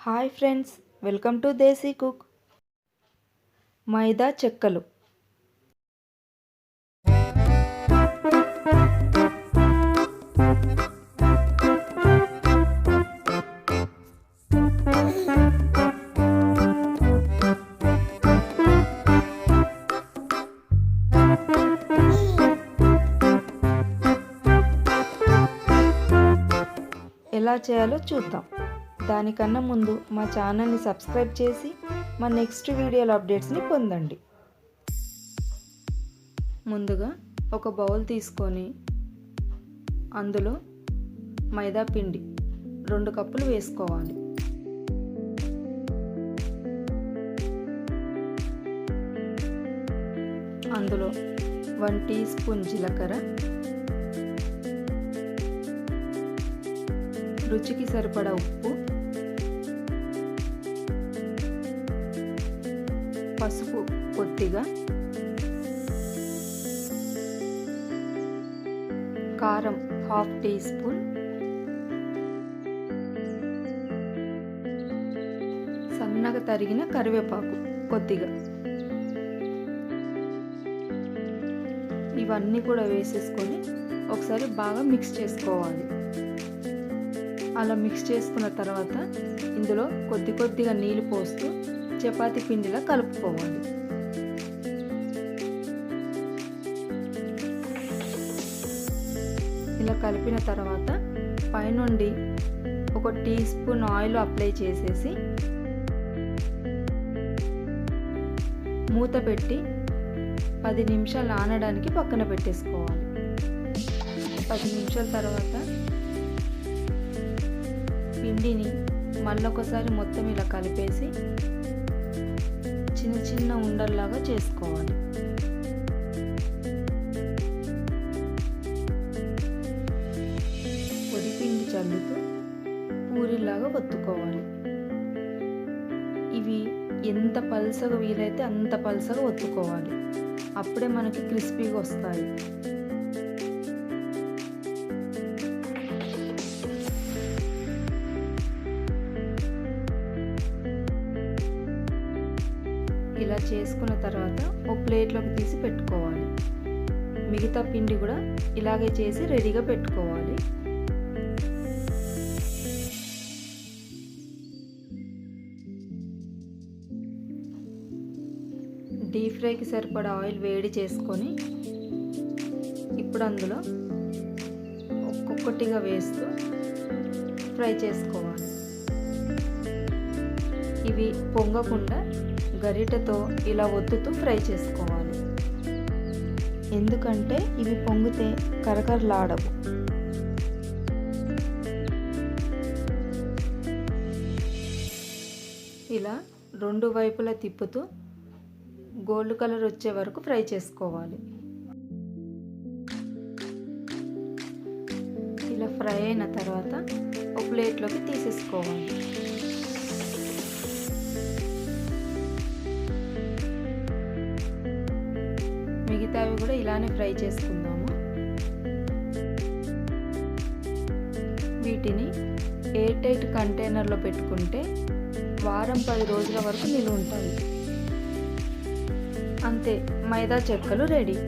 Hi friends, welcome to Desi cook. మైదా చెక్కలు. ఎలా చేయాలో చూద్దాం. దానికన్నా ముందు మా ఛానల్ని సబ్స్క్రైబ్ చేసి మా నెక్స్ట్ వీడియోల అప్డేట్స్ని పొందండి. ముందుగా ఒక బౌల్ తీసుకొని అందులో మైదా పిండి 2 కప్పులు వేసుకోవాలి. అందులో 1 టీ స్పూన్ జీలకర్ర, రుచికి సరిపడా ఉప్పు, పసుపు కొద్దిగా, కారం 1/2 టీ స్పూన్, సన్నగా తరిగిన కరివేపాకు కొద్దిగా. ఇవన్నీ కూడా వేసేసుకొని ఒకసారి బాగా మిక్స్ చేసుకోవాలి. అలా మిక్స్ చేసుకున్న తర్వాత ఇందులో కొద్దిగా నీళ్ళు పోస్తూ చపాతీ పిండిలా కలుపుకోవాలి. ఇలా కలిపిన తర్వాత పైనుండి 1 టీ స్పూన్ ఆయిల్ అప్లై చేసేసి మూత పెట్టి 10 నిమిషాలు నానడానికి పక్కన పెట్టేసుకోవాలి. 10 నిమిషాల తర్వాత పిండిని మళ్ళొకసారి మొత్తం ఇలా కలిపేసి చిన్న ఉండల్లాగా చేసుకోవాలి. పొడి పిండి చల్లుతూ పూరిలాగా ఒత్తుకోవాలి. ఇవి ఎంత పల్సగా వీలైతే అంత పల్సగా ఒత్తుకోవాలి. అప్పుడే మనకి క్రిస్పీగా వస్తాయి. ఇలా చేసుకున్న తర్వాత ఒక ప్లేట్లోకి తీసి పెట్టుకోవాలి. మిగతా పిండి కూడా ఇలాగే చేసి రెడీగా పెట్టుకోవాలి. డీప్ ఫ్రైకి సరిపడా ఆయిల్ వేడి చేసుకొని ఇప్పుడు అందులో ఒక్కొక్కటిగా వేస్తూ ఫ్రై చేసుకోవాలి. ఇవి పొంగకుండా గరిటెతో ఇలా ఒత్తుతూ ఫ్రై చేసుకోవాలి. ఎందుకంటే ఇవి పొంగితే కరకరలాడవు. ఇలా 2 వైపులా తిప్పుతూ గోల్డ్ కలర్ వచ్చే వరకు ఫ్రై చేసుకోవాలి. ఇలా ఫ్రై అయిన తర్వాత ఒక ప్లేట్లోకి తీసేసుకోవాలి. మిగతావి కూడా ఇలానే ఫ్రై చేసుకుందాము. వీటిని ఎయిర్ టైట్ కంటైనర్లో పెట్టుకుంటే వారం 10 రోజుల వరకు నిలువ ఉంటాయి. అంతే, మైదా చెక్కలు రెడీ.